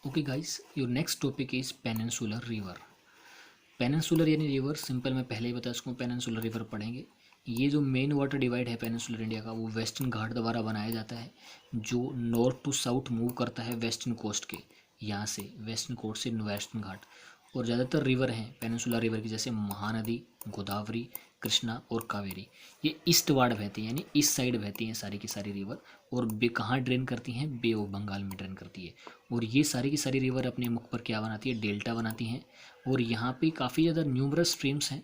Okay guys, your next topic is peninsular river. Peninsular यानी river, simple मैं पहले ही बता चुका हूँ। पेनिनसुलर रिवर पढ़ेंगे। ये जो मेन वाटर डिवाइड है पेनिनसुलर इंडिया का, वो वेस्टर्न घाट द्वारा बनाया जाता है, जो नॉर्थ टू साउथ मूव करता है वेस्टर्न कोस्ट के, यहाँ से वेस्टर्न कोस्ट से वेस्टर्न घाट। और ज़्यादातर रिवर हैं पेनिनसुलर रिवर की, जैसे महानदी, गोदावरी, कृष्णा और कावेरी। ये ईस्टवार्ड बहती हैं, यानी इस साइड बहती हैं सारी की सारी रिवर। और बे कहाँ ड्रेन करती हैं? बे ऑफ बंगाल में ड्रेन करती है। और ये सारी की सारी रिवर अपने मुख पर क्या बनाती है? डेल्टा बनाती हैं। और यहाँ पे काफ़ी ज़्यादा न्यूमरस स्ट्रीम्स हैं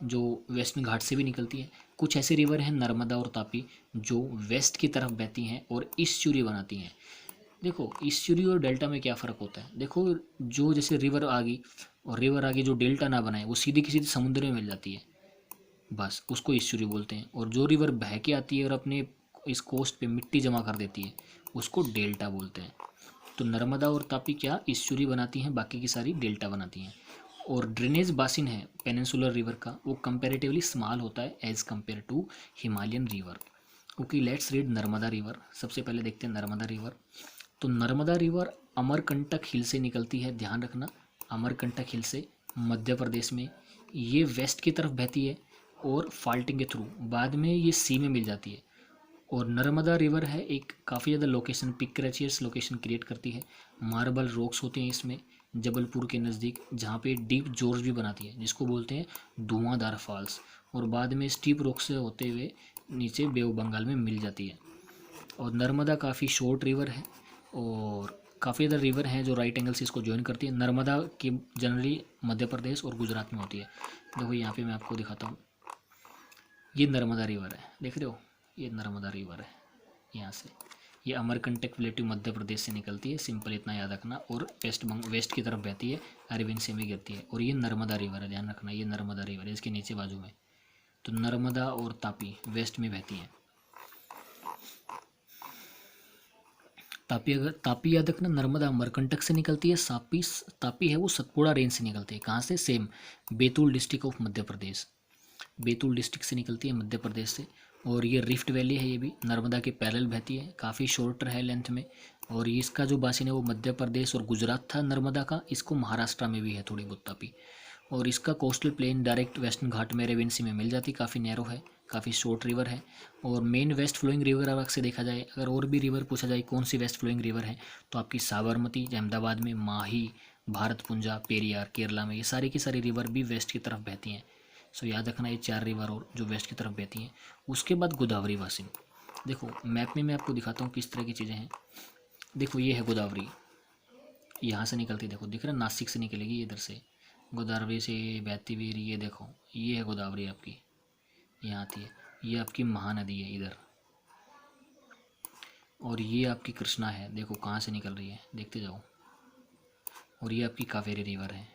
जो वेस्टर्न घाट से भी निकलती हैं। कुछ ऐसे रिवर हैं, नर्मदा और तापी, जो वेस्ट की तरफ बहती हैं और ईस्चुरी बनाती हैं। देखो, ईस्चुरी और डेल्टा में क्या फ़र्क होता है? देखो, जो जैसे रिवर आ गई और रिवर आगे जो डेल्टा ना बनाए, वो सीधी की सीधी समुद्र में मिल जाती है, बस उसको ईस्चुरी बोलते हैं। और जो रिवर बह के आती है और अपने इस कोस्ट पे मिट्टी जमा कर देती है, उसको डेल्टा बोलते हैं। तो नर्मदा और तापी क्या ईस्चुरी बनाती हैं, बाकी की सारी डेल्टा बनाती हैं। और ड्रेनेज बासिन है पेनिनसुलर रिवर का, वो कंपैरेटिवली स्मॉल होता है as compare to Himalayan river. Okay, let's read Narmada river. सबसे पहले देखते हैं नर्मदा रिवर। तो नर्मदा रिवर अमरकंटक हिल से निकलती है, ध्यान रखना, अमरकंटक हिल से, मध्य प्रदेश में। ये वेस्ट की तरफ बहती है और फाल्टिंग के थ्रू बाद में ये सी में मिल जाती है। और नर्मदा रिवर है एक काफ़ी ज़्यादा लोकेशन, पिक्रेचियस लोकेशन क्रिएट करती है। मार्बल रॉक्स होते हैं इसमें, जबलपुर के नज़दीक, जहाँ पे डीप जोर्स भी बनाती है, जिसको बोलते हैं धुआंधार फॉल्स। और बाद में स्टीप रॉक से होते हुए नीचे बे ऑफ बंगाल में मिल जाती है। और नर्मदा काफ़ी शॉर्ट रिवर है, और काफ़ी ज़्यादा रिवर हैं जो राइट एंगल से इसको ज्वाइन करती है। नर्मदा की जनरली मध्य प्रदेश और गुजरात में होती है। देखो यहाँ पे मैं आपको दिखाता हूँ, ये नर्मदा रिवर है, देख रहे हो, ये नर्मदा रिवर है। यहाँ से ये अमरकंटक प्लेटू मध्य प्रदेश से निकलती है, सिंपल इतना याद रखना। और वेस्ट की तरफ बहती है, अरविंद से में गिरती है। और ये नर्मदा रिवर है, ध्यान रखना, ये नर्मदा रिवर है, इसके नीचे बाजू में। तो नर्मदा और तापी वेस्ट में बहती हैं। तापी याद रखना, नर्मदा अमरकंटक से निकलती है। तापी है वो सतपुड़ा रेंज से निकलती है। कहाँ से? Same Betul district of Madhya Pradesh, Betul district से निकलती है मध्य प्रदेश से। और ये रिफ्ट वैली है, ये भी नर्मदा के पैरेलल बहती है, काफ़ी शॉर्टर है लेंथ में। और ये इसका जो बासिन है वो मध्य प्रदेश और गुजरात था नर्मदा का, इसको महाराष्ट्र में भी है थोड़ी बहुत तापी। और इसका कोस्टल प्लेन डायरेक्ट वेस्टर्न घाट में रेवेंसी में मिल जाती, काफ़ी नैरो है, काफ़ी शॉर्ट रिवर है। और मेन वेस्ट फ्लोइंग रिवर अगर से देखा जाए, अगर और भी रिवर पूछा जाए कौन सी वेस्ट फ्लोइंग रिवर है, तो आपकी साबरमती अहमदाबाद में, माही भारतपुंजा, पेरियार केरला में, ये सारी की सारी रिवर भी वेस्ट की तरफ बहती हैं। सो याद रखना, ये 4 रिवर और जो वेस्ट की तरफ बहती हैं। उसके बाद गोदावरी बासिन। देखो मैप में मैं आपको दिखाता हूँ किस तरह की चीज़ें हैं। देखो ये है गोदावरी, यहाँ से निकलती, देखो दिख रहा है, नासिक से निकलेगी इधर से, गोदावरी से बहती हुई ये देखो, ये है गोदावरी आपकी, यहाँ आती है। ये आपकी महानदी है इधर। और ये आपकी कृष्णा है, देखो कहाँ से निकल रही है, देखते जाओ। और ये आपकी कावेरी रिवर है।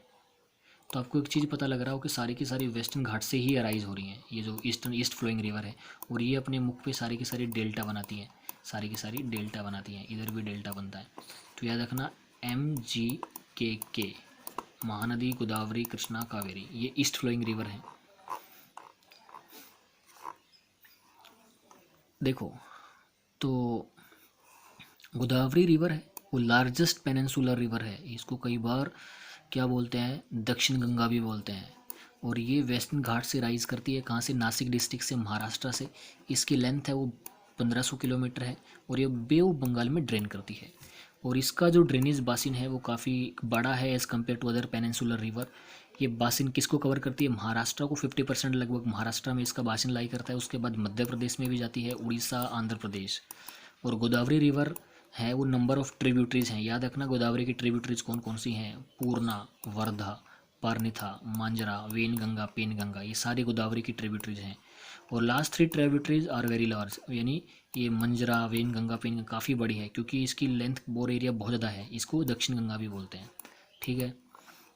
तो आपको एक चीज़ पता लग रहा हो कि सारी की सारी वेस्टर्न घाट से ही अराइज हो रही हैं, ये जो ईस्ट फ्लोइंग रिवर है। और ये अपने मुख पे सारी की सारी डेल्टा बनाती हैं, सारी की सारी डेल्टा बनाती हैं, इधर भी डेल्टा बनता है। तो याद रखना, MGKK, महानदी, गोदावरी, कृष्णा, कावेरी, ये ईस्ट फ्लोइंग रिवर हैं। देखो, तो गोदावरी रिवर है वो लार्जेस्ट पेनिनसुलर रिवर है। इसको कई बार क्या बोलते हैं? दक्षिण गंगा भी बोलते हैं। और ये वेस्टर्न घाट से राइज करती है, कहाँ से? नासिक डिस्ट्रिक्ट से, महाराष्ट्र से। इसकी लेंथ है वो 1500 किलोमीटर है। और ये बे ऑफ बंगाल में ड्रेन करती है। और इसका जो ड्रेनेज बासिन है वो काफ़ी बड़ा है as compare to other peninsular river. ये बासिन किसको कवर करती है? महाराष्ट्र को, 50% लगभग महाराष्ट्र में इसका बासिन लाई करता है। उसके बाद मध्य प्रदेश में भी जाती है, उड़ीसा, आंध्र प्रदेश। और गोदावरी रिवर है वो नंबर ऑफ ट्रिब्यूटरीज हैं, याद रखना गोदावरी की ट्रिब्यूटरीज कौन कौन सी हैं? पूर्णा, वर्धा, पारनिथा, मांजरा, वेनगंगा, पेनगंगा, ये सारी गोदावरी की ट्रिब्यूटरीज हैं। और last 3 tributaries are very large, यानी ये मंजरा, वेनगंगा, पेनगंगा काफ़ी बड़ी है, क्योंकि इसकी लेंथ बोर एरिया बहुत ज़्यादा है। इसको दक्षिण गंगा भी बोलते हैं, ठीक है।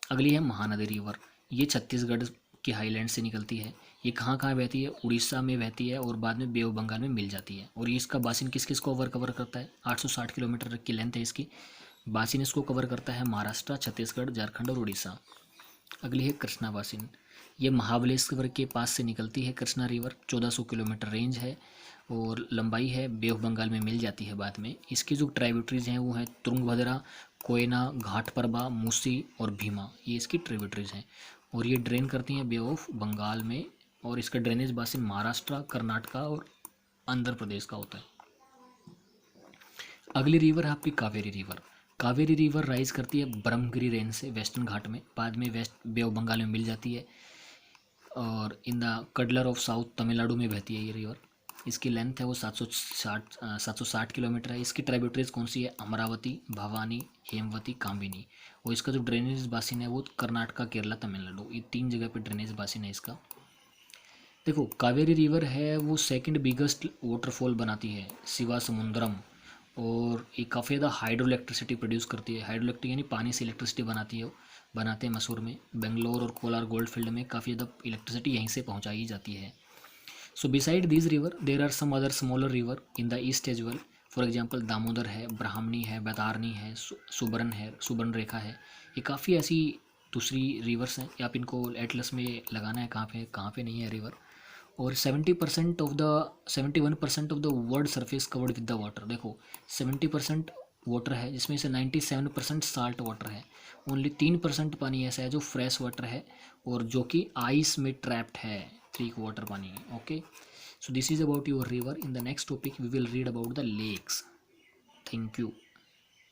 अगली है महानदी रिवर। ये छत्तीसगढ़ के हाईलैंड से निकलती है। ये कहाँ कहाँ बहती है? उड़ीसा में बहती है और बाद में बे ऑफ बंगाल में मिल जाती है। और ये इसका बासिन किस किस को कवर करता है? 860 किलोमीटर की लेंथ है इसकी। बासिन इसको कवर करता है महाराष्ट्र, छत्तीसगढ़, झारखंड और उड़ीसा। अगली है कृष्णा बासिन। ये महाबलेश्वर के पास से निकलती है कृष्णा रिवर, 1400 किलोमीटर रेंज है और लंबाई है, बे ऑफ बंगाल में मिल जाती है बाद में। इसकी जो ट्राइब्यूटरीज हैं वो हैं तुंगभद्रा, कोयना, घाटप्रभा, मूसी और भीमा, ये इसकी ट्रिब्यूटरीज हैं और ये ड्रेन करती हैं बे ऑफ बंगाल में और इसका ड्रेनेज बासिन महाराष्ट्र, कर्नाटका और आंध्र प्रदेश का होता है। अगली रिवर है आपकी Kaveri river. Kaveri river rise करती है ब्रह्मगिरी रेंज से वेस्टर्न घाट में, बाद में वेस्ट बे ऑफ बंगाल में मिल जाती है और in the Cuddalore of south Tamil Nadu में बहती है ये रिवर। इसकी लेंथ है वो 760 किलोमीटर है। इसकी ट्राइब्यूटरीज कौन सी है? अमरावती, भवानी, हेमवती, कामिनी। और इसका जो ड्रेनेज बासिन है वो कर्नाटका, केरला, तमिलनाडु, ये 3 जगह पे ड्रेनेज बासिन है इसका। देखो कावेरी रिवर है वो सेकंड बिगेस्ट वाटरफॉल बनाती है शिवा समुद्रम और ये काफ़ी ज़्यादा हाइड्रो इलेक्ट्रिसिटी प्रोड्यूस करती है। हाइड्रो इलेक्ट्रिक यानी पानी से इलेक्ट्रिसिटी बनाती है वो, बनाते हैं मसूर में। बेंगलोर और कोलार गोल्ड फील्ड में काफ़ी ज़्यादा इलेक्ट्रिसिटी यहीं से पहुंचाई जाती है। So beside this river there are some other smaller river in the east as well. For example Damodar है, ब्राह्मणी है, बैतारनी है, सुबर्न है, सुबर्न रेखा है। ये काफ़ी ऐसी दूसरी रिवर्स हैं। आप इनको एटलस में लगाना है कहाँ पे नहीं है रिवर। और 71% of the world surface covered with the water. देखो 70% वाटर है जिसमें से 97% साल्ट वाटर है। ओनली 3% पानी ऐसा है जो फ्रेश वाटर है और जो कि आइस में ट्रैप्ड है, क्रीक वाटर पानी। Okay, so this is about your river. In the next topic we will read about the lakes. Thank you.